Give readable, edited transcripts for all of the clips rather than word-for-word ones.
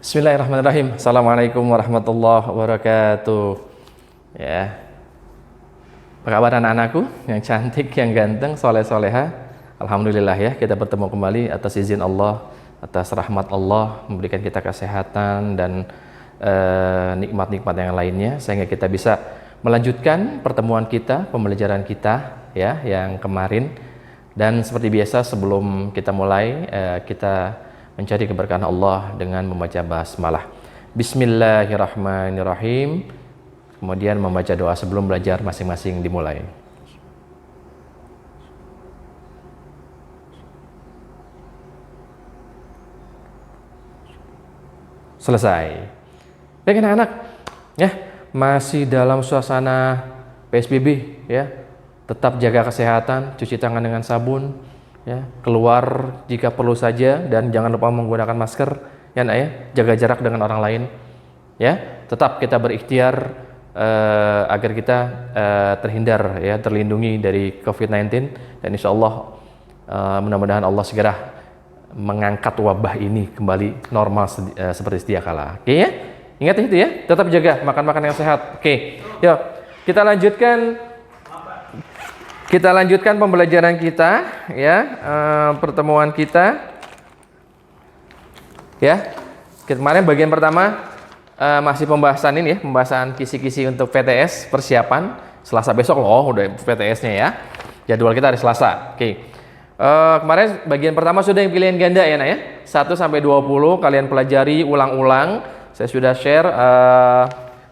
Bismillahirrahmanirrahim. Assalamualaikum warahmatullahi wabarakatuh. Ya, apa kabar anak-anakku yang cantik, yang ganteng, soleh-soleha? Alhamdulillah ya, kita bertemu kembali atas izin Allah, atas rahmat Allah memberikan kita kesehatan dan nikmat-nikmat yang lainnya, sehingga kita bisa melanjutkan pertemuan kita, pembelajaran kita ya yang kemarin. Dan seperti biasa sebelum kita mulai, kita mencari keberkahan Allah dengan membaca basmalah. Bismillahirrahmanirrahim. Kemudian membaca doa sebelum belajar masing-masing dimulai. Selesai. Baik anak-anak, ya, masih dalam suasana PSBB ya. Tetap jaga kesehatan, cuci tangan dengan sabun. Ya, keluar jika perlu saja dan jangan lupa menggunakan masker ya nak ya, jaga jarak dengan orang lain ya, tetap kita berikhtiar agar kita terhindar ya, terlindungi dari COVID-19 dan insya Allah mudah-mudahan Allah segera mengangkat wabah ini kembali normal seperti sedia kala. Oke ya, ingat itu ya, tetap jaga makan-makan yang sehat. Oke, yuk kita lanjutkan pembelajaran kita ya, pertemuan kita ya. Kemarin bagian pertama masih pembahasan ini ya, pembahasan kisi-kisi untuk PTS, persiapan Selasa besok loh udah PTS-nya ya. Jadwal kita hari Selasa. Oke. Kemarin bagian pertama sudah yang pilihan ganda ya nak ya. 1 sampai 20 kalian pelajari ulang-ulang. Saya sudah share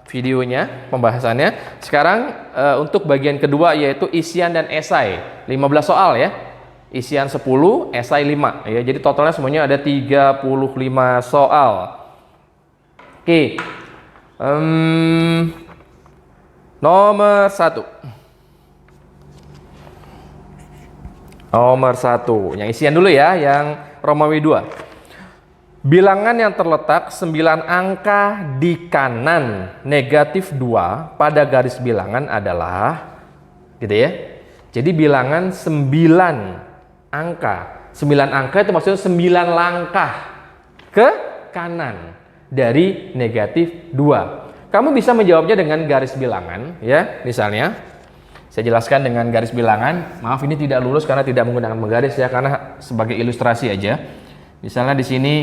videonya, pembahasannya. Sekarang untuk bagian kedua yaitu isian dan esai. 15 soal ya. Isian 10, esai 5 ya. Jadi totalnya semuanya ada 35 soal. Oke. Nomor 1. Nomor 1. Yang isian dulu ya, yang Romawi 2. Bilangan yang terletak 9 angka di kanan negatif 2 pada garis bilangan adalah gitu ya. Jadi bilangan 9 angka. 9 angka itu maksudnya 9 langkah ke kanan dari negatif 2. Kamu bisa menjawabnya dengan garis bilangan ya. Misalnya saya jelaskan dengan garis bilangan. Maaf ini tidak lurus karena tidak menggunakan menggaris ya, karena sebagai ilustrasi aja. Misalnya di sini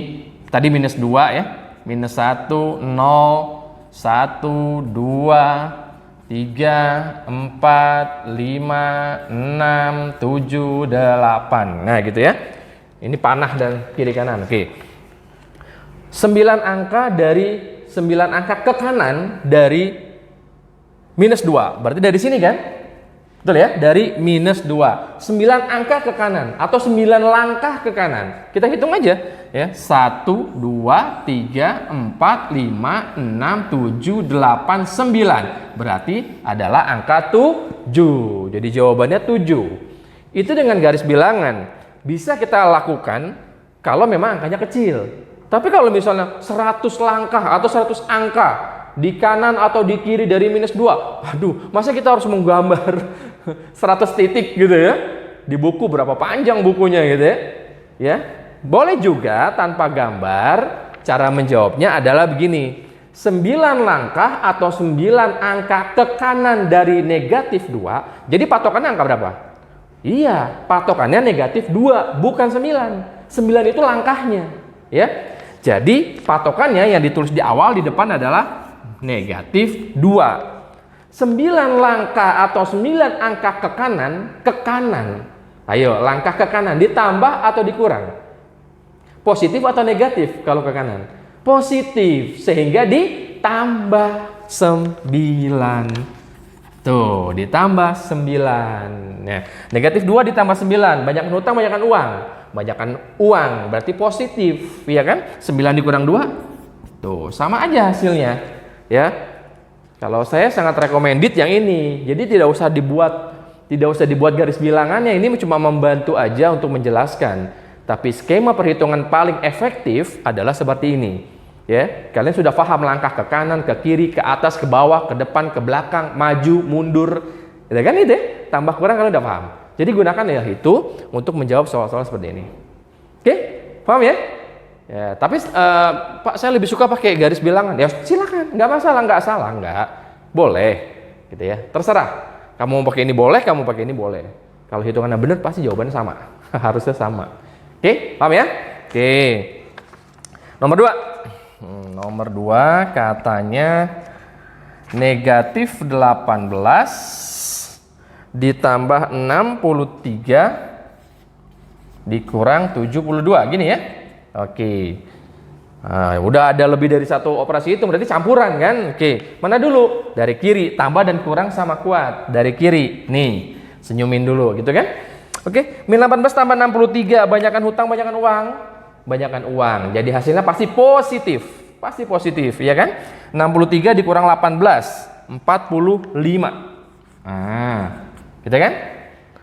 tadi minus 2 ya, minus 1, 0, 1, 2, 3, 4, 5, 6, 7, 8. Nah gitu ya. Ini panah dan kiri kanan. Oke. 9 angka dari 9 angka ke kanan dari minus 2. Berarti dari sini kan? Betul ya? Dari minus 2. 9 angka ke kanan atau 9 langkah ke kanan. Kita hitung aja ya. 1, 2, 3, 4, 5, 6, 7, 8, 9. Berarti adalah angka 7. Jadi jawabannya 7. Itu dengan garis bilangan. Bisa kita lakukan kalau memang angkanya kecil. Tapi kalau misalnya 100 langkah atau 100 angka di kanan atau di kiri dari minus 2. Aduh, masa kita harus menggambar 100 titik gitu ya? Di buku berapa panjang bukunya gitu ya? Ya. Boleh juga tanpa gambar. Cara menjawabnya adalah begini. 9 langkah atau 9 angka ke kanan dari negatif 2. Jadi patokannya angka berapa? Iya, patokannya negatif 2, bukan 9. 9 itu langkahnya, ya. Jadi patokannya yang ditulis di awal di depan adalah negatif 2. 9 langkah atau 9 angka ke kanan. Ayo, langkah ke kanan ditambah atau dikurang? Positif atau negatif kalau ke kanan? Positif, sehingga ditambah 9. Tuh, ditambah 9. Nah, negatif 2 ditambah 9. Banyakkan hutang, banyakkan uang. Banyakkan uang berarti positif, ya kan? 9 dikurang 2. Tuh, sama aja hasilnya. Ya, kalau saya sangat recommended yang ini. Jadi tidak usah dibuat garis bilangannya. Ini cuma membantu aja untuk menjelaskan. Tapi skema perhitungan paling efektif adalah seperti ini. Ya, kalian sudah paham langkah ke kanan, ke kiri, ke atas, ke bawah, ke depan, ke belakang, maju, mundur. Ya kan itu? Tambah kurang kalian udah paham. Jadi gunakan ya itu untuk menjawab soal-soal seperti ini. Oke, paham ya? Ya, tapi Pak saya lebih suka pakai garis bilangan. Ya silakan, nggak masalah, nggak salah, nggak boleh, gitu ya. Terserah. Kamu mau pakai ini boleh, kamu pakai ini boleh. Kalau hitungannya benar pasti jawabannya sama, harusnya sama. Oke, paham ya? Oke. Nomor 2. Nomor 2 katanya negatif 18 ditambah 63 dikurang 72, gini ya. Oke. Nah, udah ada lebih dari satu operasi itu berarti campuran kan? Oke. Mana dulu? Dari kiri, tambah dan kurang sama kuat. Dari kiri. Nih, senyumin dulu gitu kan? Oke, min 18 tambah 63, banyakan hutang, banyakan uang. Banyakan uang. Jadi hasilnya pasti positif. Pasti positif, ya kan? 63 dikurang 18, 45. Nah, gitu kan?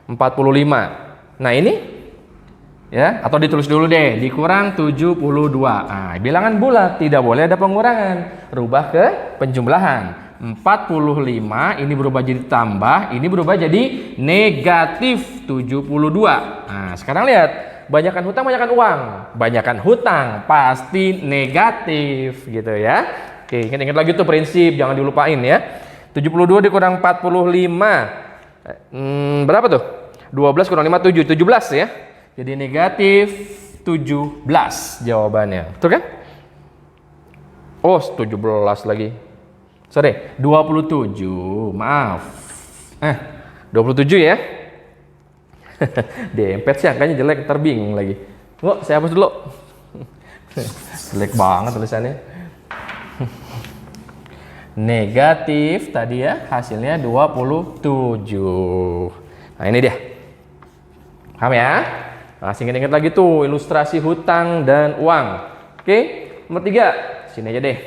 45. Nah, ini ya, atau ditulis dulu deh, dikurang 72. Nah, bilangan bulat, tidak boleh ada pengurangan. Rubah ke penjumlahan. 45 ini berubah jadi tambah, ini berubah jadi negatif 72. Nah, sekarang lihat, banyakan hutang, banyakan uang. Banyakan hutang pasti negatif, gitu ya. Oke, ingat-ingat lagi tuh prinsip, jangan dilupain ya. 72 dikurang 45. Berapa tuh? 12 kurang 5, 7. 17 ya. Jadi negatif 17 jawabannya. Betul kan? Oh, 17 lagi. Sorry, 27. Maaf. 27 ya. Dempet sih angkanya jelek, ntar bingung lagi. Nggak, saya hapus dulu. Jelek banget tulisannya. Negatif tadi ya, hasilnya 27. Nah, ini dia. Paham ya? Nah, ingat-ingat lagi tuh ilustrasi hutang dan uang. Oke, nomor 3. Sini aja deh.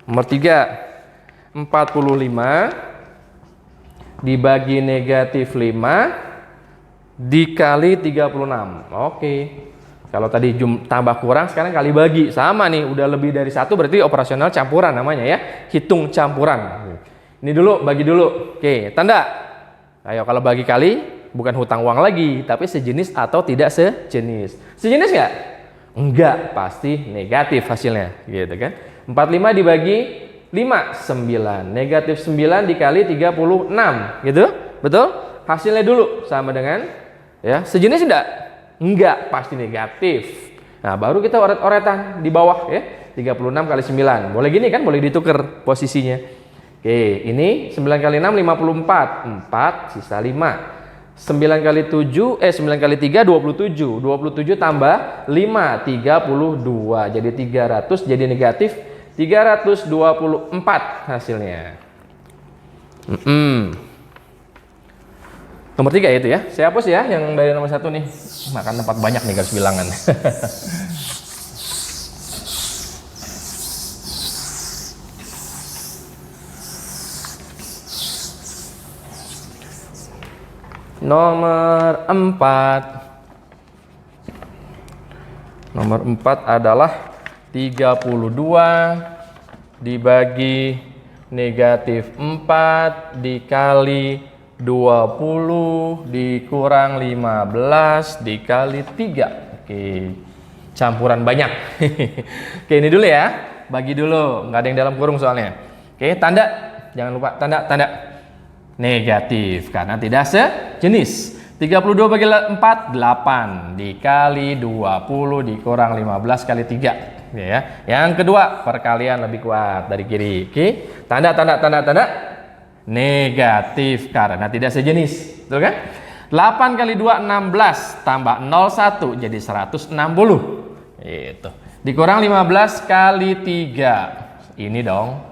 Nomor 3. 45 dibagi negatif 5 dikali 36. Oke. Kalau tadi tambah kurang, sekarang kali bagi. Sama nih, udah lebih dari 1 berarti operasional campuran namanya ya. Hitung campuran. Ini dulu, bagi dulu. Oke, tanda. Ayo kalau bagi kali, bukan hutang uang lagi, tapi sejenis atau tidak sejenis. Sejenis nggak? Enggak, pasti negatif hasilnya, gitu kan? 45 dibagi 5, 9. Negatif 9 dikali 36, gitu? Betul? Hasilnya dulu sama dengan ya, sejenis enggak? Enggak, pasti negatif. Nah, baru kita oret-oretan di bawah ya. 36 kali 9. Boleh gini kan? Boleh ditukar posisinya. Oke, ini 9 kali 6 54. 4 sisa 5. 9 kali 7 9 kali 3 27. 27 tambah 5 32. Jadi 300, jadi negatif 324 hasilnya. Nomor 3 itu ya. Saya hapus ya yang dari nomor 1 nih. Makan tempat banyak nih garis bilangan. Nomor 4. Nomor 4 adalah 32 dibagi negatif 4 dikali 20 dikurang 15 dikali 3. Oke, campuran banyak. Oke, ini dulu ya. Bagi dulu, nggak ada yang dalam kurung soalnya. Oke, tanda. Jangan lupa tanda negatif karena tidak sejenis. 32 bagi 4, 8 dikali 20 dikurang 15 kali 3. Ya. Yang kedua, perkalian lebih kuat dari kiri. Oke, tanda negatif karena tidak sejenis. Betul kan? 8 kali 2, 16 tambah 01 jadi 160. Itu. Dikurang 15 kali 3. Ini dong.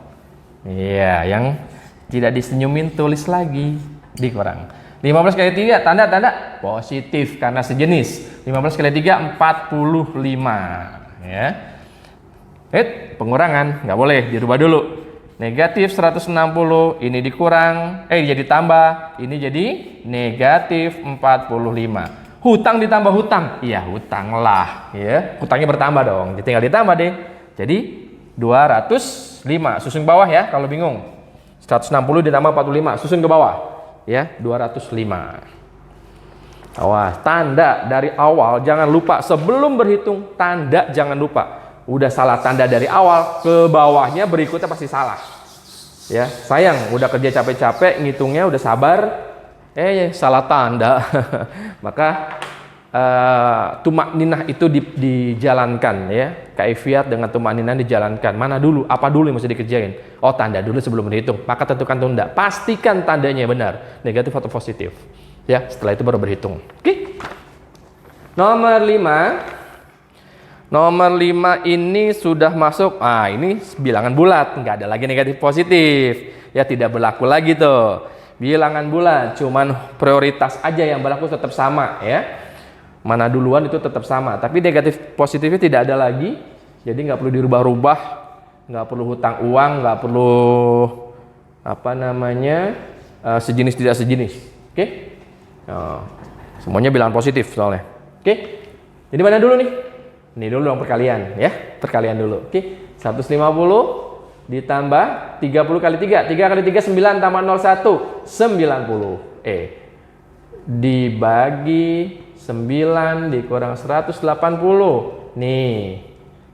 Iya, yang tidak disenyumin tulis lagi. Dikurang 15 kali 3 tanda positif karena sejenis. 15 kali 3 45 ya. Pengurangan nggak boleh, dirubah dulu. Negatif 160 ini dikurang jadi tambah, ini jadi negatif 45. Hutang ditambah hutang. Iya, hutang lah ya. Hutangnya bertambah dong. Tinggal ditambah deh. Jadi 205. Susun bawah ya kalau bingung. 160 ditambah 45, susun ke bawah. Ya, 205. Awas, tanda dari awal jangan lupa. Sebelum berhitung, tanda jangan lupa. Udah salah tanda dari awal, ke bawahnya berikutnya pasti salah. Ya, sayang, udah kerja capek-capek, ngitungnya udah sabar, salah tanda. Maka tumak ninah itu dijalankan, ya. Kaifiat dengan tumak ninah dijalankan. Mana dulu? Apa dulu yang mesti dikerjain? Oh, tanda dulu sebelum berhitung. Maka tentukan tunda. Pastikan tandanya benar, negatif atau positif. Ya, setelah itu baru berhitung. Oke. Nomor 5. Nomor 5 ini sudah masuk. Ini bilangan bulat, nggak ada lagi negatif positif. Ya, tidak berlaku lagi tuh. Bilangan bulat, cuman prioritas aja yang berlaku tetap sama, ya. Mana duluan itu tetap sama, tapi negatif positifnya tidak ada lagi. Jadi nggak perlu dirubah-rubah, nggak perlu hutang uang, nggak perlu sejenis tidak sejenis. Oke? Semuanya bilangan positif soalnya. Oke? Jadi mana dulu nih? Ini dulu dong perkalian, ya. Perkalian dulu. Oke, 150 ditambah 30 kali 3. 3 kali 3 9 tambah 01 90. Dibagi 9 dikurang 180. Nih.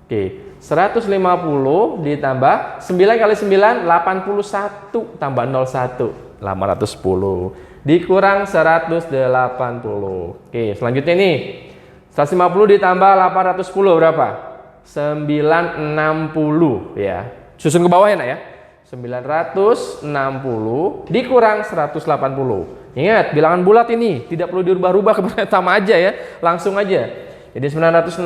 Oke, 150 ditambah 9 kali 9 81 tambah 01 810 dikurang 180. Oke, selanjutnya nih. 150 ditambah 810 berapa? 960, ya. Susun ke bawah ya, Nak, ya. 960 dikurang 180. Ingat, bilangan bulat ini tidak perlu dirubah-rubah, kemudian sama aja ya. Langsung aja. Jadi 960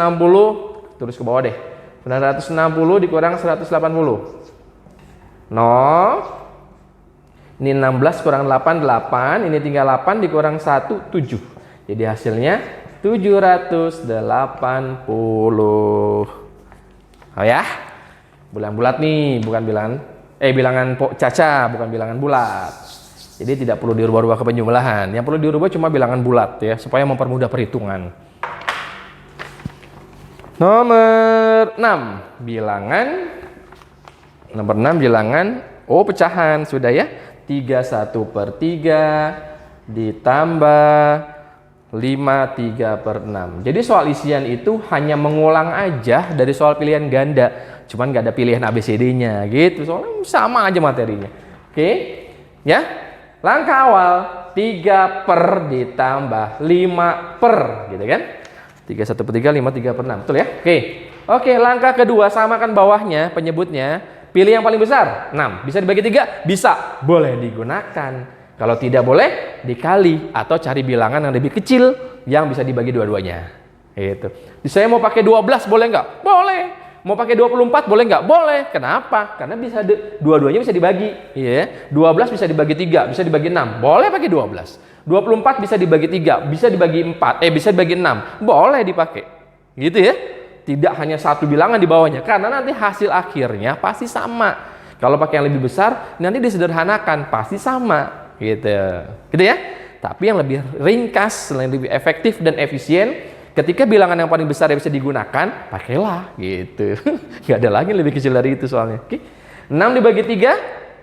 tulis ke bawah deh. 960 dikurang 180. 0. Ini 16 kurang 8 8, ini tinggal 8 dikurang 1 7. Jadi hasilnya 780. Oh ya, bilangan bulat nih, bukan bilangan caca, bukan bilangan bulat. Jadi tidak perlu dirubah-rubah ke penjumlahan. Yang perlu dirubah cuma bilangan bulat, ya, supaya mempermudah perhitungan. Nomor 6 bilangan pecahan sudah ya. 31/3 ditambah 53/6. Jadi soal isian itu hanya mengulang aja dari soal pilihan ganda, cuman nggak ada pilihan ABCD-nya gitu. Soalnya sama aja materinya. Oke, ya. Langkah awal 3 per ditambah 5 per, gitu kan? 31/3, 53/6, betul ya? Oke, langkah kedua samakan bawahnya penyebutnya. Pilih yang paling besar, 6. Bisa dibagi 3? Bisa, boleh digunakan. Kalau tidak boleh, dikali atau cari bilangan yang lebih kecil yang bisa dibagi dua-duanya. Gitu. Saya mau pakai 12, boleh nggak? Boleh. Mau pakai 24, boleh nggak? Boleh. Kenapa? Karena bisa dua-duanya bisa dibagi. Iya. 12 bisa dibagi 3, bisa dibagi 6. Boleh pakai 12. 24 bisa dibagi 3, bisa dibagi 4, bisa dibagi 6. Boleh dipakai. Gitu ya. Tidak hanya satu bilangan di bawahnya, karena nanti hasil akhirnya pasti sama. Kalau pakai yang lebih besar, nanti disederhanakan, pasti sama. Gitu ya. Tapi yang lebih ringkas, yang lebih efektif dan efisien, ketika bilangan yang paling besar yang bisa digunakan, pakailah gitu. Nggak ada lagi yang lebih kecil dari itu soalnya. 6 dibagi 3,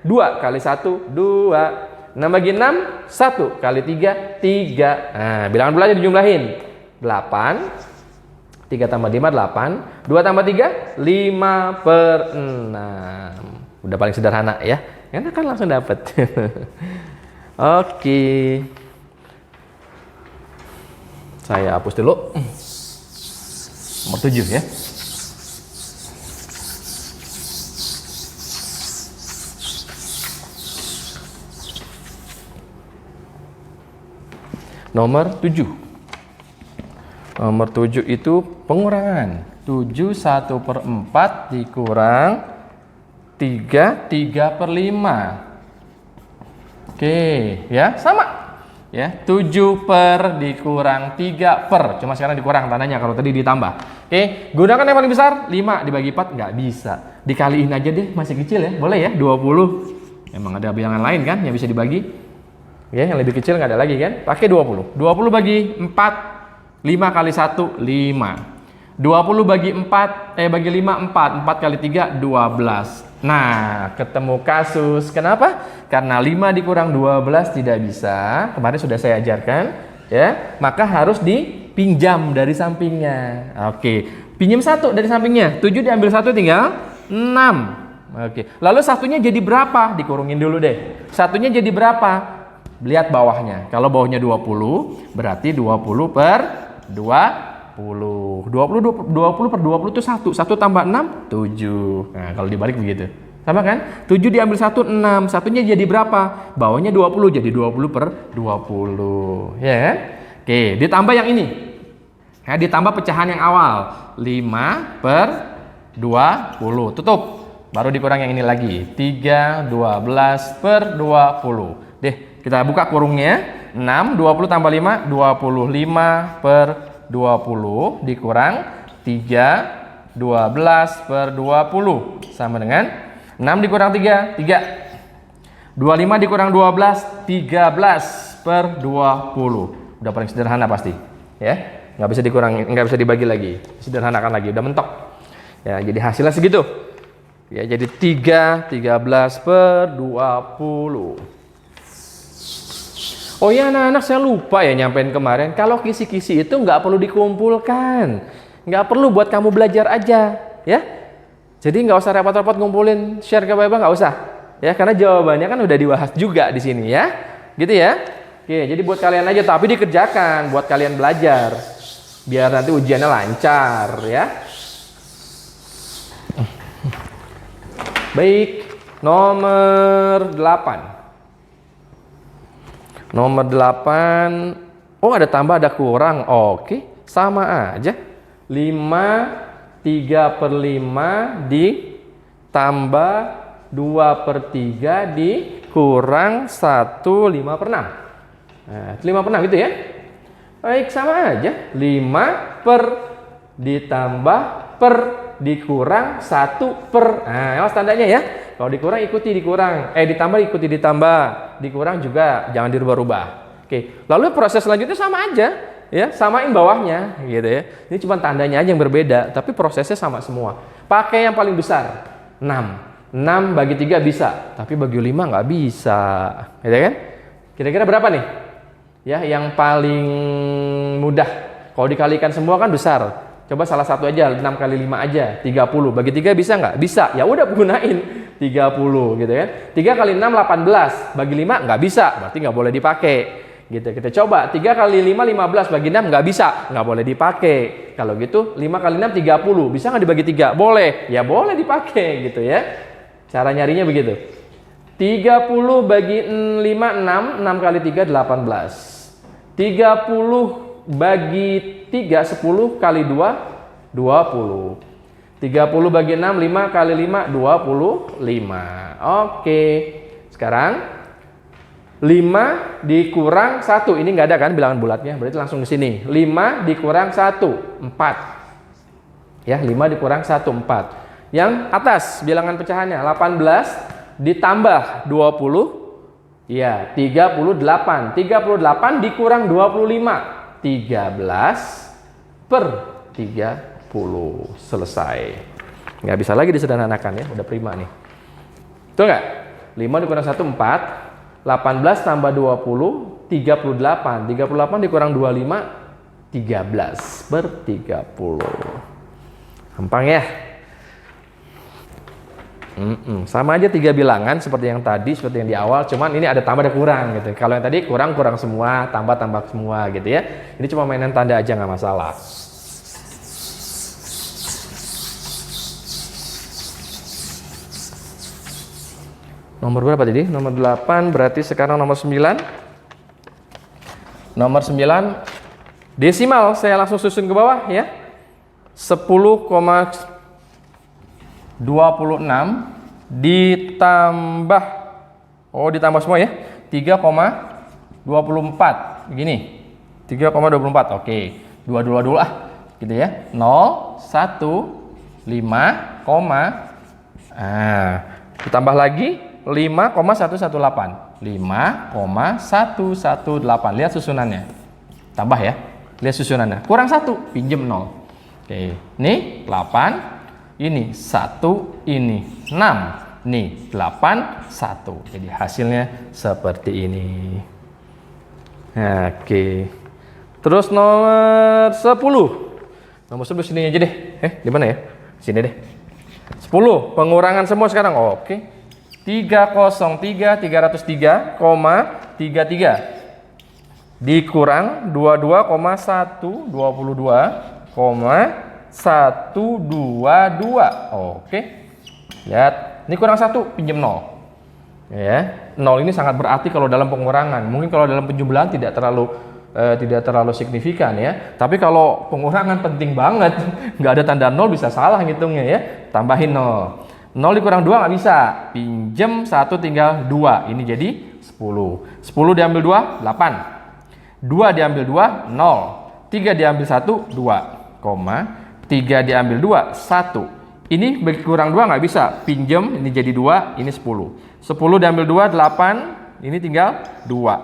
2 kali 1, 2. 6 bagi 6, 1 kali 3, 3. Nah, bilangan bulatnya dijumlahin. 8, 3 tambah 5, 8. 2 tambah 3, 5/6. Udah paling sederhana ya. Enak kan, langsung dapat. Oke. Saya hapus dulu. Nomor 7 ya. Nomor 7. Nomor 7 itu pengurangan. 7 1/4 dikurang 3 3/5. Oke, ya, sama. Ya, 7 per dikurang 3 per. Cuma sekarang dikurang tandanya, kalau tadi ditambah. Oke, gunakan yang paling besar, 5 dibagi 4 nggak bisa. Dikaliin aja deh, masih kecil ya. Boleh ya, 20. Emang ada bilangan lain kan yang bisa dibagi? Ya, yang lebih kecil nggak ada lagi kan? Pakai 20. 20 bagi 4, 5 kali 1, 5. 20 bagi 4, bagi 5, 4. 4 kali 3, 12. Nah, ketemu kasus. Kenapa? Karena 5 dikurang 12 tidak bisa. Kemarin sudah saya ajarkan. ya, maka harus dipinjam dari sampingnya. Oke, pinjam 1 dari sampingnya. 7 diambil 1 tinggal 6. Oke, lalu satunya jadi berapa? Dikurungin dulu deh. Satunya jadi berapa? Lihat bawahnya. Kalau bawahnya 20, berarti 20 per 20. 20 per 20 itu 1. 1 tambah 6, 7. Nah, kalau dibalik begitu. Sama kan? 7 diambil 1, 6. Satunya jadi berapa? Bawahnya 20, jadi 20 per 20. Ya kan? Oke, ditambah yang ini. Nah, ditambah pecahan yang awal. 5 per 20. Tutup. Baru dikurang yang ini lagi. 3, 12 per 20. Deh, kita buka kurungnya. 6, 20 tambah 5, 25 per 20. Dikurang 3, 12 per 20. Sama dengan 6 dikurang 3, 3. 25 dikurang 12, 13 per 20. Udah paling sederhana pasti. Ya, nggak bisa dikurangi, nggak bisa dibagi lagi. Sederhanakan lagi, udah mentok. Ya, jadi hasilnya segitu. Ya, jadi 13 per 20. Oh ya anak-anak, saya lupa ya nyampein kemarin. Kalau kisi-kisi itu nggak perlu dikumpulkan. Nggak perlu, buat kamu belajar aja. Ya. Jadi nggak usah repot-repot ngumpulin share ke Bapak, nggak usah. Ya, karena jawabannya kan udah dibahas juga di sini ya. Gitu ya. Oke, jadi buat kalian aja, tapi dikerjakan. Buat kalian belajar. Biar nanti ujiannya lancar ya. Baik, nomor 8. Nomor 8. Oh, ada tambah, ada kurang. Oke, sama aja. 5, 3 per 5 ditambah 2 per 3 dikurang 1, 5 per 6. Nah, 5 per 6 gitu ya. Baik, sama aja. 5 per ditambah per dikurang 1 per. Nah, awas tandanya ya. Kalau dikurang ikuti dikurang. Ditambah ikuti ditambah. Dikurang juga jangan dirubah-rubah. Oke. Lalu proses selanjutnya sama aja, ya. Samain bawahnya gitu ya. Ini cuma tandanya aja yang berbeda, tapi prosesnya sama semua. Pakai yang paling besar. 6. 6 bagi 3 bisa, tapi bagi 5 nggak bisa. Gitu kan? Kira-kira berapa nih? Ya, yang paling mudah. Kalau dikalikan semua kan besar. Coba salah satu aja, 6 kali 5 aja, 30. Bagi 3 bisa nggak? Bisa. Ya udah, gunain 30 gitu kan. 3 kali 6, 18. Bagi 5 nggak bisa, berarti nggak boleh dipakai. Gitu. Kita coba, 3 kali 5, 15. Bagi 6 nggak bisa, nggak boleh dipakai. Kalau gitu, 5 kali 6, 30. Bisa nggak dibagi 3? Boleh. Ya boleh dipakai gitu ya. Cara nyarinya begitu. 30 bagi 5, 6. 6 kali 3, 18. 30 bagi 3, 10 kali 2, 20. 30 bagi 6, 5 kali 5, 25. Oke. Sekarang 5 dikurang 1. Ini nggak ada kan bilangan bulatnya, berarti langsung di sini. 5 dikurang 1, 4. Ya, 5 dikurang 1, 4. Yang atas bilangan pecahannya 18 ditambah 20. Ya, 38. 38 dikurang 25. 13 per 30. Selesai. Nggak bisa lagi disederhanakan ya, udah prima nih. Betul nggak? 5 dikurang 1, 4. 18 tambah 20, 38. 38 dikurang 25, 13 per 30. Gampang ya? Sama aja 3 bilangan seperti yang tadi, seperti yang di awal, cuman ini ada tambah ada kurang gitu. Kalau yang tadi kurang semua, tambah semua gitu ya. Ini cuma mainan tanda aja, nggak masalah. Nomor berapa tadi? Nomor 8, berarti sekarang nomor 9. Nomor 9 desimal, saya langsung susun ke bawah ya. 10,26 ditambah, ditambah semua ya, 3,24 begini, 3,24. Oke, 2 dulu gitu ya. 0, 1, 5, ditambah lagi 5,118. 5,118. Lihat susunannya, tambah ya, lihat susunannya, kurang 1, pinjem 0. Oke, ini 8, ini 1, ini 6, nih 8, 1. Jadi hasilnya seperti ini. Oke. Terus nomor 10. Nomor 10 sini aja deh. Di mana ya? Sini deh. 10. Pengurangan semua sekarang. Oke. 303.303,33 dikurang 22,122,122. Oke. Lihat, ini kurang 1, pinjam 0. Ya, 0 ini sangat berarti kalau dalam pengurangan. Mungkin kalau dalam penjumlahan tidak terlalu signifikan ya. Tapi kalau pengurangan penting banget. Nggak ada tanda 0 bisa salah ngitungnya ya. Tambahin 0. 0 dikurang 2 nggak bisa. Pinjam 1 tinggal 2. Ini jadi 10. 10 diambil 2, 8. 2 diambil 2, 0. 3 diambil 1, 2. 3 diambil 2, 1. Ini kurang 2 nggak bisa. Pinjam, ini jadi 2, ini 10. 10 diambil 2, 8. Ini tinggal 2.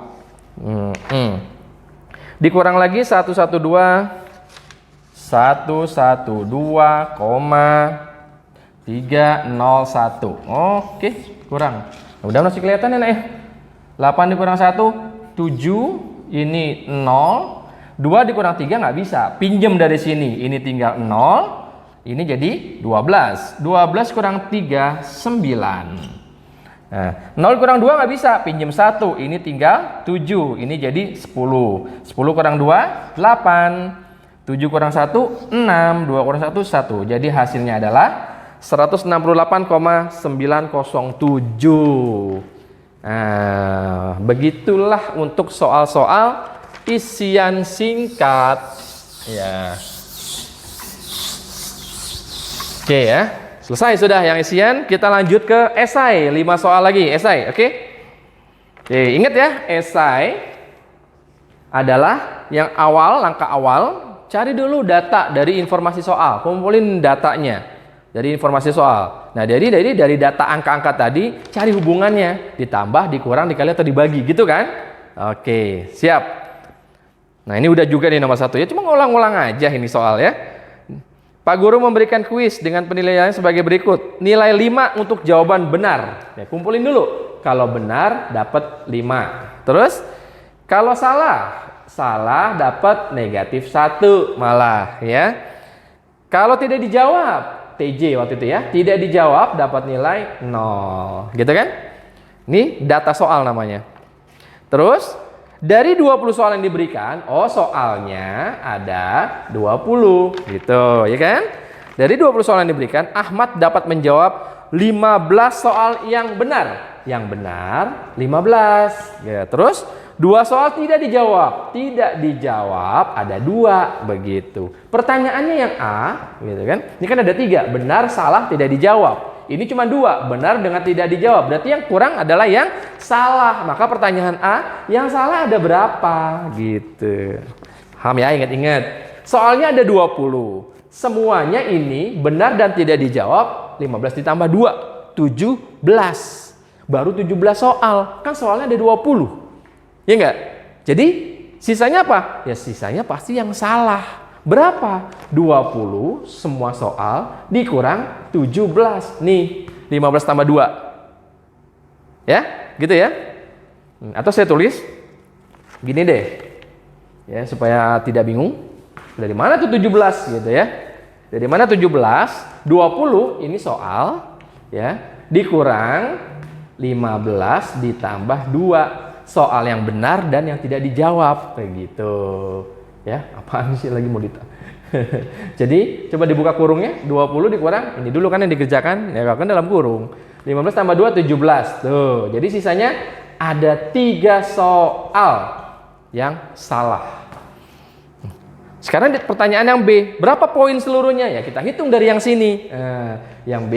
Dikurang lagi 112,301. Oke, kurang. Udah masih kelihatan ya, 8 dikurang 1, 7. Ini 0. 2 dikurang 3 nggak bisa. Pinjam dari sini. Ini tinggal 0. Ini jadi 12. 12 kurang 3, 9. Nah, 0 kurang 2 nggak bisa. Pinjam 1. Ini tinggal 7. Ini jadi 10. 10 kurang 2, 8. 7 kurang 1, 6. 2 kurang 1, 1. Jadi hasilnya adalah 168,907. Nah, begitulah untuk soal-soal isian singkat. Ya. Oke ya. Selesai sudah yang isian, kita lanjut ke esai. 5 soal lagi, esai, oke? Oke, ingat ya, esai adalah yang awal, langkah awal, cari dulu data dari informasi soal, kumpulin datanya dari informasi soal. Nah, dari data angka-angka tadi, cari hubungannya, ditambah, dikurang, dikali atau dibagi, gitu kan? Oke, siap. Nah, ini udah juga nih nomor 1 ya, cuma ngulang-ngulang aja ini soal ya. Pak Guru memberikan kuis dengan penilaiannya sebagai berikut. Nilai 5 untuk jawaban benar. Ya, kumpulin dulu. Kalau benar dapat 5. Terus kalau salah dapat negatif 1 malah ya. Kalau tidak dijawab, TJ waktu itu ya, tidak dijawab dapat nilai 0. Gitu kan? Ini data soal namanya. Terus dari 20 soal yang diberikan, soalnya ada 20 gitu, ya kan? Dari 20 soal yang diberikan, Ahmad dapat menjawab 15 soal yang benar. Yang benar 15. Ya, terus 2 soal tidak dijawab. Tidak dijawab ada 2 begitu. Pertanyaannya yang A, gitu kan? Ini kan ada 3, benar, salah, tidak dijawab. Ini cuma 2, benar dengan tidak dijawab. Berarti yang kurang adalah yang salah. Maka pertanyaan A, yang salah ada berapa? Gitu. Paham ya, ingat-ingat. Soalnya ada 20. Semuanya ini benar dan tidak dijawab. 15 ditambah 2, 17. Baru 17 soal. Kan soalnya ada 20. Ya enggak? Jadi sisanya apa? Ya sisanya pasti yang salah. Berapa? 20 semua soal dikurang 17. Nih, 15 tambah 2. Ya, gitu ya. Atau saya tulis gini deh. Ya, supaya tidak bingung. Dari mana tuh 17 gitu ya. Dari mana 17? 20 ini soal ya, dikurang 15 ditambah 2. Soal yang benar dan yang tidak dijawab kayak gitu. Ya, apaan sih lagi mau ditanya? Jadi coba dibuka kurungnya, 20 dikurang ini dulu kan yang dikerjakan, ya kan dalam kurung. 15 tambah 2 17. Tuh, jadi sisanya ada 3 soal yang salah. Sekarang pertanyaan yang B, berapa poin seluruhnya? Ya kita hitung dari yang sini. Yang B,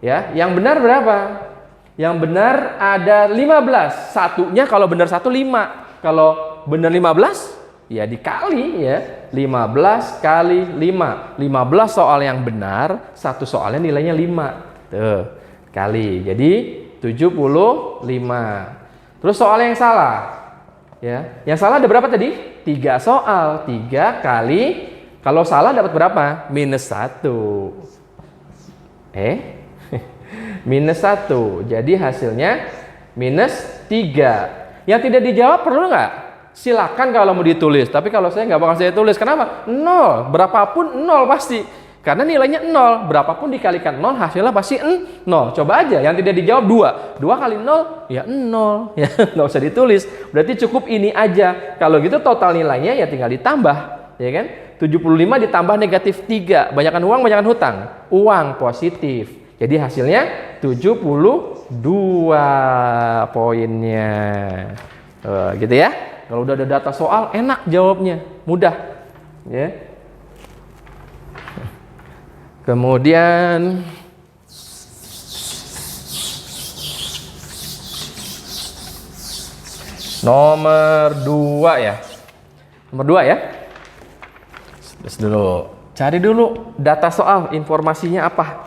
ya, yang benar berapa? Yang benar ada 15. Satunya kalau benar 1 5. Kalau benar 15 ya dikali ya, 15 kali 5. 15 soal yang benar, 1 soalnya nilainya 5. Tuh, kali. Jadi 75. Terus soal yang salah. Ya, yang salah ada berapa tadi? 3 soal. 3 kali, kalau salah dapat berapa? Minus 1. Minus 1. Jadi hasilnya minus 3. Yang tidak dijawab perlu nggak? silakan kalau mau ditulis. Tapi kalau saya nggak bakal saya tulis. Kenapa? 0. Berapapun 0 pasti. Karena nilainya 0. Berapapun dikalikan 0 hasilnya pasti 0. Coba aja yang tidak dijawab 2. 2 kali 0 ya 0. Ya nggak usah ditulis. Berarti cukup ini aja. Kalau gitu total nilainya ya tinggal ditambah. Ya kan? 75 ditambah negatif 3. Banyakan uang, banyakan hutang. Uang positif. Jadi hasilnya 72 poinnya. Gitu ya. Kalau udah ada data soal, enak jawabnya, mudah. Ya. Kemudian nomor 2 ya. Nomor 2 ya. Terus dulu, cari dulu data soal, informasinya apa?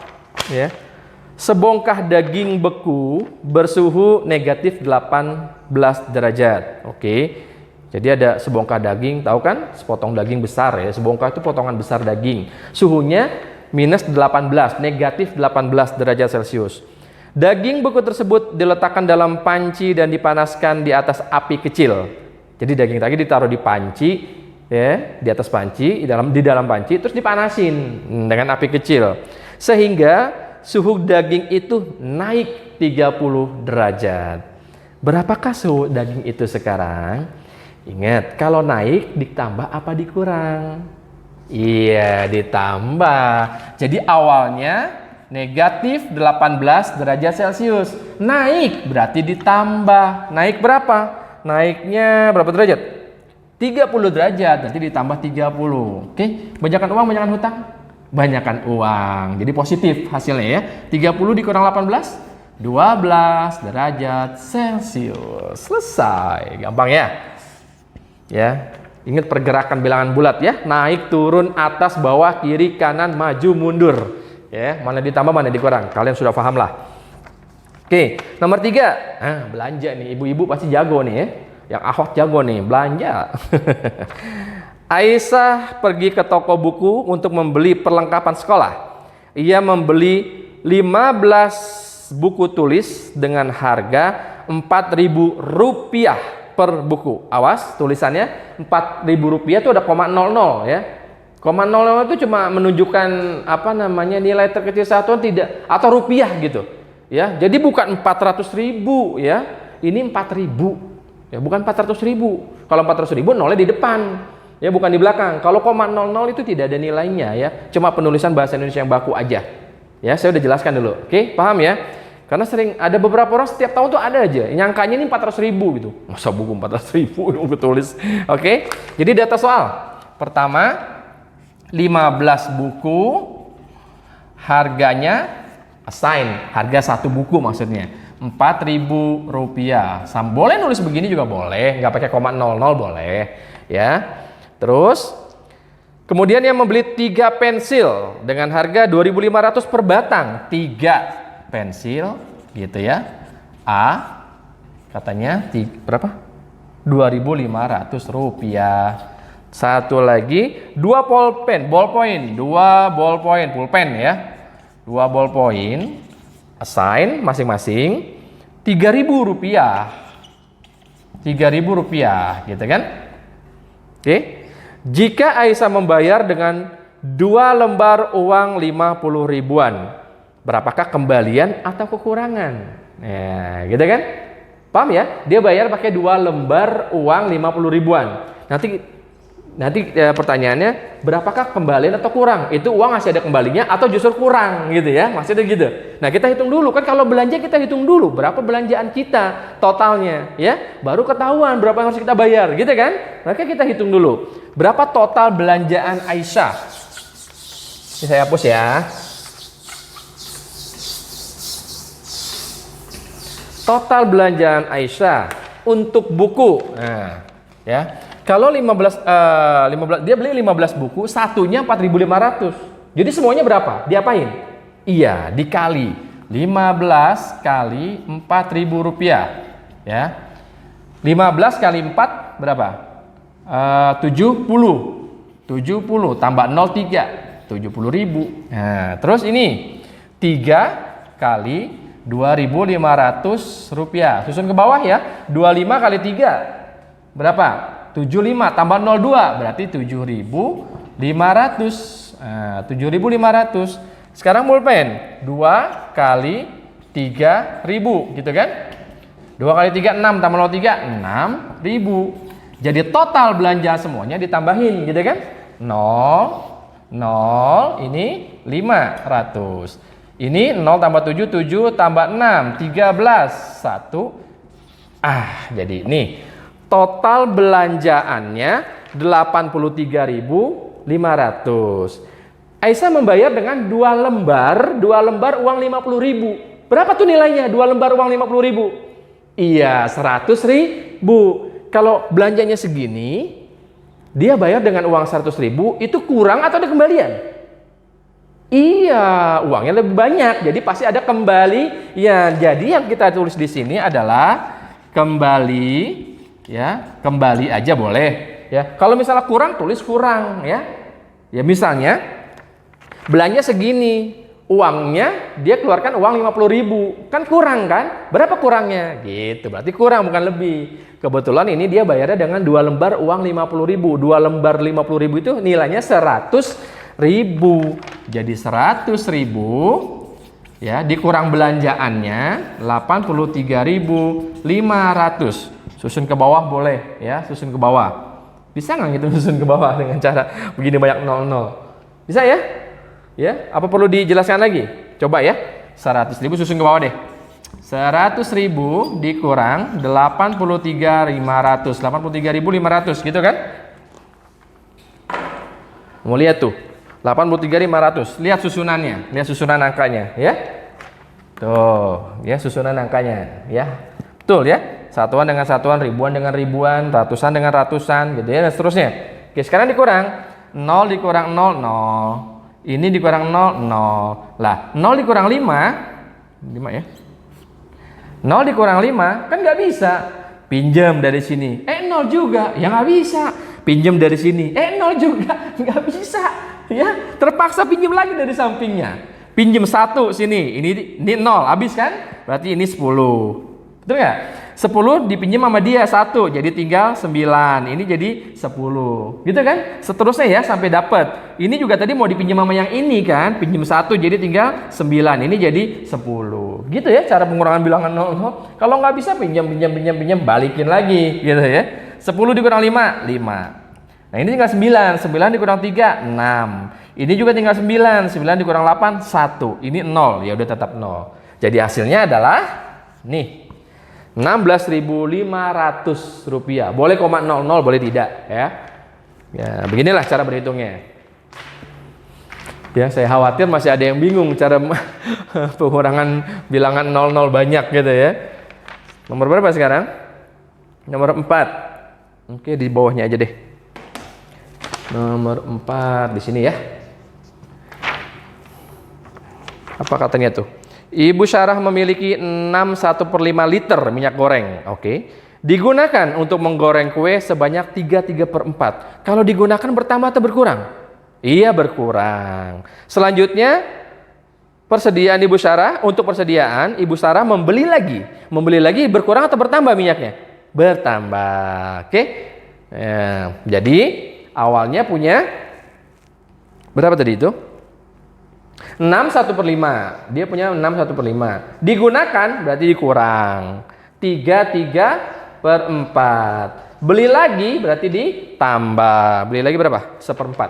Ya. Sebongkah daging beku bersuhu negatif 18 derajat. Oke. Jadi ada sebongkah daging, tahu kan? Sepotong daging besar ya. Sebongkah itu potongan besar daging. Suhunya minus 18, negatif 18 derajat Celcius. Daging beku tersebut diletakkan dalam panci dan dipanaskan di atas api kecil. Jadi daging tadi ditaruh di panci, ya, di atas panci, di dalam panci, terus dipanasin dengan api kecil. Sehingga suhu daging itu naik 30 derajat. Berapakah suhu daging itu sekarang? Ingat, kalau naik ditambah apa dikurang? Iya, ditambah. Jadi awalnya negatif 18 derajat Celcius. Naik berarti ditambah. Naik berapa? Naiknya berapa derajat? 30 derajat, nanti ditambah 30. Oke, banyakan uang, banyakan hutang? Banyakan uang. Jadi positif hasilnya ya. 30 dikurang 18, 12 derajat Celcius. Selesai. Gampang ya? Ya, ingat pergerakan bilangan bulat ya, naik turun atas bawah kiri kanan maju mundur ya, mana ditambah mana dikurang, kalian sudah paham lah. Oke, nomor 3, belanja nih, ibu-ibu pasti jago nih ya, yang ahok jago nih belanja. Aisyah pergi ke toko buku untuk membeli perlengkapan sekolah. Ia membeli 15 buku tulis dengan harga Rp4.000 per buku. Awas, tulisannya Rp4.000 itu ada 0,00 ya. 0,00 itu cuma menunjukkan apa namanya nilai terkecil satuan tidak atau rupiah gitu. Ya, jadi bukan 400.000 ya. Ini 4.000. Ya, bukan 400.000. Kalau 400.000 nolnya di depan. Ya, bukan di belakang. Kalau 0,00 itu tidak ada nilainya ya. Cuma penulisan bahasa Indonesia yang baku aja. Ya, saya udah jelaskan dulu. Oke, paham ya? Karena sering ada beberapa orang setiap tahun tuh ada aja nyangkanya ini 400.000 gitu. Masa buku 400.000 yang tulis. Oke. Jadi data soal. Pertama, 15 buku harganya assign, harga satu buku maksudnya Rp4.000. Boleh nulis begini juga boleh, nggak pakai 0,00 boleh, ya. Terus kemudian yang membeli 3 pensil dengan harga 2.500 per batang, 3 pensil gitu ya. A katanya berapa? Rp2.500. Satu lagi 2 pulpen, ballpoint, 2 ballpoint, pulpen ya. 2 ballpoint assign masing-masing Rp3.000. Rp3.000 gitu kan? Oke. Jika Aisyah membayar dengan 2 lembar uang 50 ribuan, berapakah kembalian atau kekurangan? Nah, gitu kan? Paham ya? Dia bayar pakai 2 lembar uang 50 ribuan. Nanti pertanyaannya, berapakah kembalian atau kurang? Itu uang masih ada kembalinya atau justru kurang gitu ya? Maksudnya gitu. Nah, kita hitung dulu kan, kalau belanja kita hitung dulu berapa belanjaan kita totalnya ya. Baru ketahuan berapa yang harus kita bayar gitu kan? Maka kita hitung dulu. Berapa total belanjaan Aisyah? Ini saya hapus ya. Total belanjaan Aisyah untuk buku. Nah, ya. Kalau 15 dia beli 15 buku, satunya 4.500. Jadi semuanya berapa? Diapain? Iya, dikali 15 kali Rp4.000 ya. 15 kali 4 berapa? 70 tambah 03 70.000. Nah, terus ini 3 kali Rp2.500. Susun ke bawah ya. 25 kali 3 berapa? 75 tambah 02 berarti 7.500. Nah, 7.500. Sekarang pulpen 2 kali 3.000 gitu kan? 2 kali 3 6 tambah 03 6.000. Jadi total belanja semuanya ditambahin gitu kan? 0 0 ini 500. Ini 0 tambah 7 7 tambah 6 13 1. Jadi nih total belanjaannya 83.500. Aisyah membayar dengan 2 lembar uang 50.000. Berapa tuh nilainya 2 lembar uang 50.000? Iya, 100.000. Kalau belanjanya segini, dia bayar dengan uang 100.000, itu kurang atau ada kembalian? Iya, uangnya lebih banyak, jadi pasti ada kembali. Ya, jadi yang kita tulis di sini adalah kembali, ya, kembali aja boleh. Ya, kalau misalnya kurang, tulis kurang, ya. Ya, misalnya belanja segini, uangnya dia keluarkan uang 50.000, kan kurang kan? Berapa kurangnya? Gitu, berarti kurang bukan lebih. Kebetulan ini dia bayarnya dengan 2 lembar uang 50.000. 2 lembar 50.000 itu nilainya 100.000. Jadi 100.000 ya dikurang belanjaannya 83.500. Susun ke bawah boleh ya, susun ke bawah. Bisa nggak gitu susun ke bawah dengan cara begini banyak 00? Bisa ya? Ya, apa perlu dijelaskan lagi? Coba ya. 100.000 susun ke bawah deh. 100.000 dikurang 83.500. 83.500 gitu kan? Mau lihat tuh. 83.500. Lihat susunannya, lihat susunan angkanya ya. Tuh, ya susunan angkanya ya. Betul ya? Satuan dengan satuan, ribuan dengan ribuan, ratusan dengan ratusan gitu ya dan seterusnya. Oke, sekarang dikurang 0 dikurang 0 0. Ini dikurang 0 0. Lah, 0 dikurang 5 ya. 0 dikurang 5 kan nggak bisa. Pinjam dari sini. 0 juga. Ya nggak bisa. Pinjam dari sini. 0 juga. Nggak bisa. Ya, terpaksa pinjam lagi dari sampingnya. Pinjam 1 sini. Ini 0 habis kan? Berarti ini 10. Betul nggak? 10 dipinjam sama dia 1. Jadi tinggal 9. Ini jadi 10. Gitu kan? Seterusnya ya sampai dapat. Ini juga tadi mau dipinjam sama yang ini kan? Pinjam 1 jadi tinggal 9. Ini jadi 10. Gitu ya cara pengurangan bilangan 0. Kalau nggak bisa pinjam balikin lagi gitu ya. 10 dikurang 5 5. Nah ini tinggal 9. 9 dikurang 3 6. Ini juga tinggal 9. 9 dikurang 8 1. Ini 0. Ya udah tetap 0. Jadi hasilnya adalah nih 16.500 rupiah. Boleh 0,00, boleh tidak ya. Ya, beginilah cara berhitungnya. Ya, saya khawatir masih ada yang bingung cara pengurangan bilangan 00 banyak gitu ya. Nomor berapa sekarang? Nomor 4. Oke, di bawahnya aja deh. Nomor 4 di sini ya. Apa katanya tuh? Ibu Syarah memiliki 6,1/5 liter minyak goreng. Oke. Digunakan untuk menggoreng kue sebanyak 3/4. Kalau digunakan bertambah atau berkurang? Iya, berkurang. Selanjutnya, persediaan Ibu Syarah. Untuk persediaan, Ibu Syarah membeli lagi. Membeli lagi berkurang atau bertambah minyaknya? Bertambah. Oke. Ya, jadi awalnya punya berapa tadi itu? 6/1/5. Dia punya 6/1/5. Digunakan berarti dikurang. 3/4. Beli lagi berarti ditambah. Beli lagi berapa? 1/4.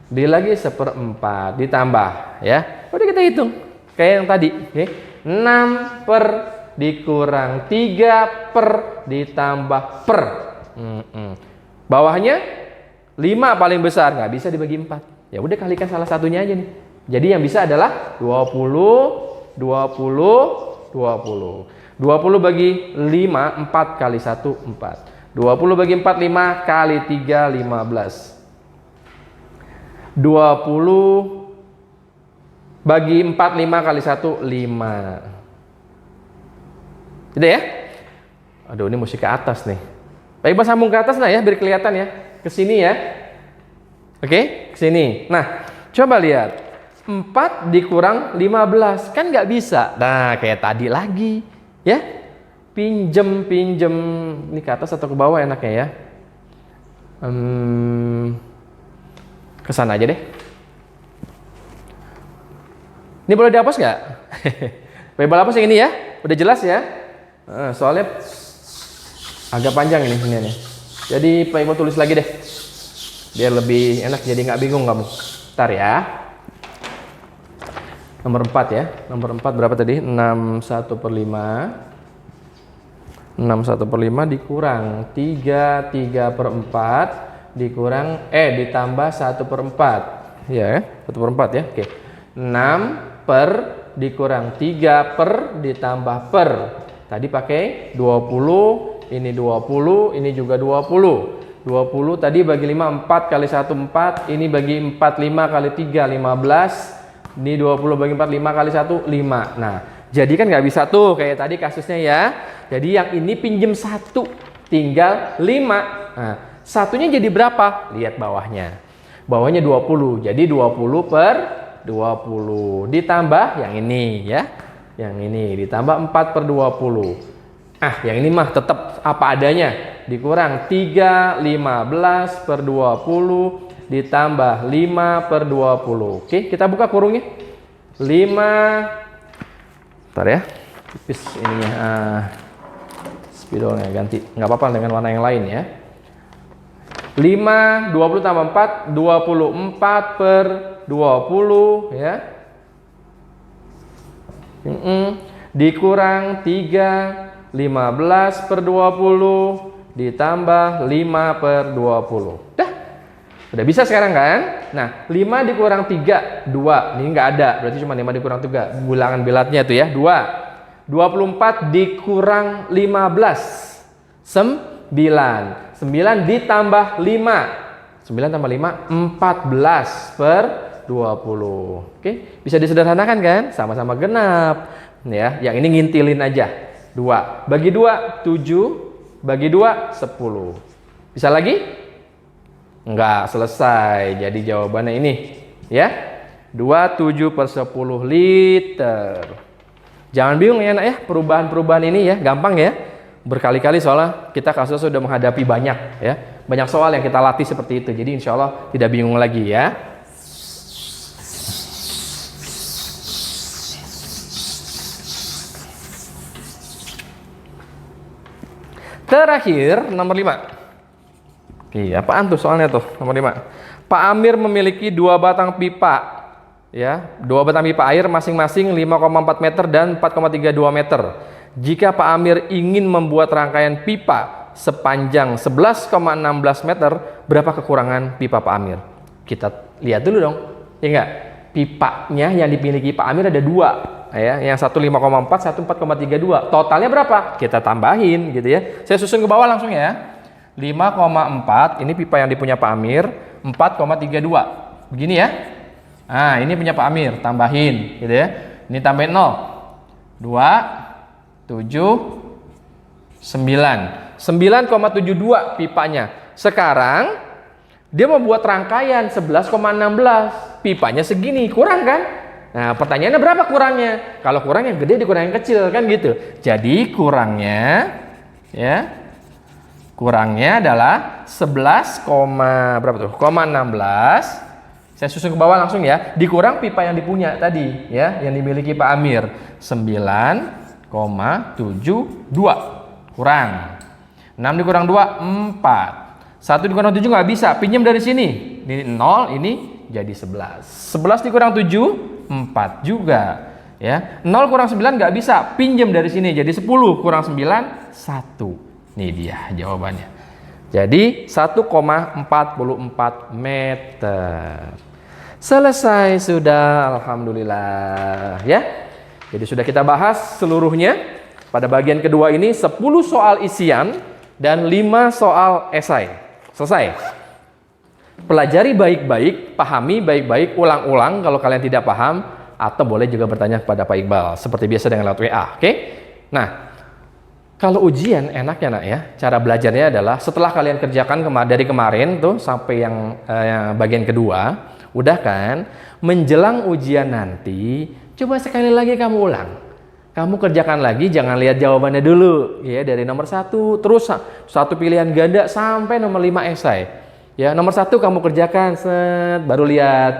Beli lagi 1/4 ditambah ya. Udah kita hitung kayak yang tadi, oke. 6 per dikurang 3 per ditambah per. Bawahnya 5 paling besar, nggak bisa dibagi 4. Ya udah kalikan salah satunya aja nih. Jadi yang bisa adalah 20 bagi 5, 4 kali 1, 4. 20 bagi 4, 5 kali 3, 15. 20 bagi 4, 5 kali 1, 5. Gitu ya? Aduh, ini mesti ke atas nih. Baik, Mas, sambung ke atas nah ya, biar kelihatan ya. Ke sini ya. Oke, ke sini. Nah, coba lihat. 4 dikurang 15 kan nggak bisa. Nah, kayak tadi lagi ya. Pinjem ini ke atas atau ke bawah enaknya ya. Ke sana aja deh. Ini boleh dihapus nggak? Variabel hapus yang ini ya, udah jelas ya. Soalnya agak panjang ini nih. Jadi Pak Ibu tulis lagi deh, biar lebih enak, jadi nggak bingung kamu. Ntar ya. Nomor 4 ya. Nomor 4 berapa tadi? 61/5. 61/5 dikurang 3/4 dikurang ditambah 1/4. Ya, 1/4 ya. Oke. 6 per dikurang 3 per ditambah per. Tadi pakai 20, ini 20, ini juga 20. 20 tadi bagi 5 4 kali 1 4, ini bagi 4 5 kali 3 15. Ini 20 bagi 4 5 kali 1 5. Nah, jadi kan nggak bisa tuh kayak tadi kasusnya ya. Jadi yang ini pinjem 1, tinggal 5. Nah, satunya jadi berapa? Lihat bawahnya. Bawahnya 20. Jadi 20 per 20 ditambah yang ini ya. Yang ini ditambah 4 per 20. Yang ini mah tetap apa adanya. Dikurang 3 15 per 20 ditambah 5 per 20. Oke, kita buka kurungnya. 5. Bentar ya. Tipis ininya. Spidolnya ganti. Nggak apa-apa dengan warna yang lain ya. 5, 20 tambah 4, 24 per 20 ya. Dikurang 3, 15 per 20 ditambah 5 per 20. Udah bisa sekarang kan? Nah, 5 dikurang 3, 2. Ini nggak ada, berarti cuma 5 dikurang 3. Bilangan bilatnya tuh ya, 2. 24 dikurang 15. 9. 9 ditambah 5. 9 tambah 5, 14 per 20. Oke, bisa disederhanakan kan? Sama-sama genap. Ya, yang ini ngintilin aja. 2. Bagi 2, 7. Bagi 2, 10. Bisa lagi? Enggak, selesai. Jadi jawabannya ini ya. 27 per 10 liter. Jangan bingung ya nak ya, perubahan-perubahan ini ya, gampang ya. Berkali-kali soalnya kita kasus sudah menghadapi banyak ya. Banyak soal yang kita latih seperti itu. Jadi insya Allah tidak bingung lagi ya. Terakhir nomor 5. Apaan tuh soalnya tuh nomor 5. Pak Amir memiliki 2 batang pipa ya, 2 batang pipa air masing-masing 5,4 meter dan 4,32 meter. Jika Pak Amir ingin membuat rangkaian pipa sepanjang 11,16 meter, berapa kekurangan pipa Pak Amir? Kita lihat dulu dong. Ya enggak? Pipanya yang dimiliki Pak Amir ada 2 ya, yang satu 5,4, satu 4,32. Totalnya berapa? Kita tambahin gitu ya. Saya susun ke bawah langsung ya. 5,4 ini pipa yang dipunya Pak Amir, 4,32 begini ya. Nah ini punya Pak Amir, tambahin gitu ya. Ini tambahin 0 2 7 9 9,72 pipanya. Sekarang dia membuat rangkaian 11,16, pipanya segini, kurang kan? Nah pertanyaannya berapa kurangnya? Kalau kurang yang gede dikurang yang kecil kan gitu. Jadi kurangnya ya, kurangnya adalah 11, berapa tuh? 16. Saya susun ke bawah langsung ya. Dikurang pipa yang dipunya tadi ya, yang dimiliki Pak Amir. 9,72 kurang. 6 dikurang 2, 4. 1 dikurang 7 nggak bisa. Pinjam dari sini. Ini 0, ini jadi 11. 11 dikurang 7, 4 juga. Ya. 0 kurang 9 nggak bisa. Pinjam dari sini. Jadi 10 kurang 9, 1. Ini dia jawabannya. Jadi 1,44 meter. Selesai sudah, alhamdulillah ya. Jadi sudah kita bahas seluruhnya. Pada bagian kedua ini 10 soal isian dan 5 soal esai. Selesai. Pelajari baik-baik, pahami baik-baik, ulang-ulang kalau kalian tidak paham, atau boleh juga bertanya kepada Pak Iqbal seperti biasa dengan lewat WA, oke? Nah, kalau ujian enaknya nak ya, cara belajarnya adalah setelah kalian kerjakan dari kemarin tuh sampai yang bagian kedua, udah kan? Menjelang ujian nanti, coba sekali lagi kamu ulang. Kamu kerjakan lagi, jangan lihat jawabannya dulu ya, dari nomor 1 terus 1 pilihan ganda sampai nomor 5 esai. Ya, nomor 1 kamu kerjakan, set, baru lihat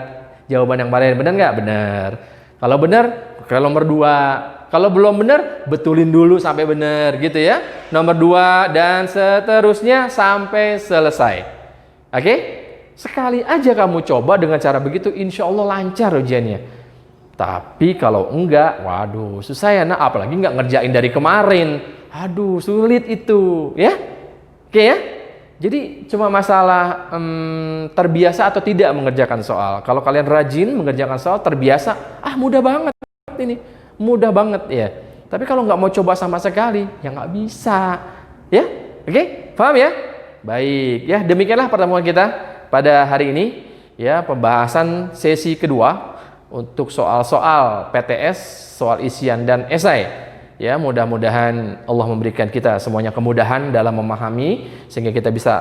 jawaban yang paling benar nggak? Benar. Kalau benar, ke nomor 2. Kalau belum benar, betulin dulu sampai benar gitu ya. Nomor 2 dan seterusnya sampai selesai. Oke? Sekali aja kamu coba dengan cara begitu, insya Allah lancar ujiannya. Tapi kalau enggak, waduh, susah ya, apalagi nggak ngerjain dari kemarin. Aduh, sulit itu, ya. Oke ya? Jadi cuma masalah terbiasa atau tidak mengerjakan soal. Kalau kalian rajin mengerjakan soal, terbiasa, mudah banget ini. Mudah banget ya. Tapi kalau nggak mau coba sama sekali, ya nggak bisa. Ya, oke, paham ya? Baik, ya demikianlah pertemuan kita pada hari ini. Ya, pembahasan sesi kedua untuk soal-soal PTS, soal isian dan esai. Ya, mudah-mudahan Allah memberikan kita semuanya kemudahan dalam memahami sehingga kita bisa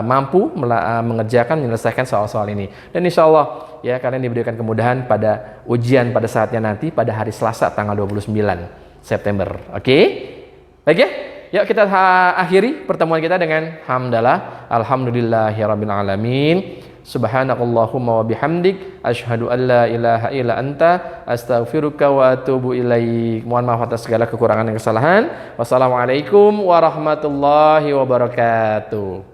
mampu mengerjakan, menyelesaikan soal-soal ini. Dan insya Allah ya kalian diberikan kemudahan pada ujian pada saatnya nanti pada hari Selasa tanggal 29 September. Oke? Baik ya? Yuk kita akhiri pertemuan kita dengan hamdalah. Alhamdulillahirabbil alamin. Subhanakallahumma wa bihamdik asyhadu an la ilaha illa anta astaghfiruka wa atubu ilaik. Mohon maaf atas segala kekurangan dan kesalahan. Wassalamualaikum warahmatullahi wabarakatuh.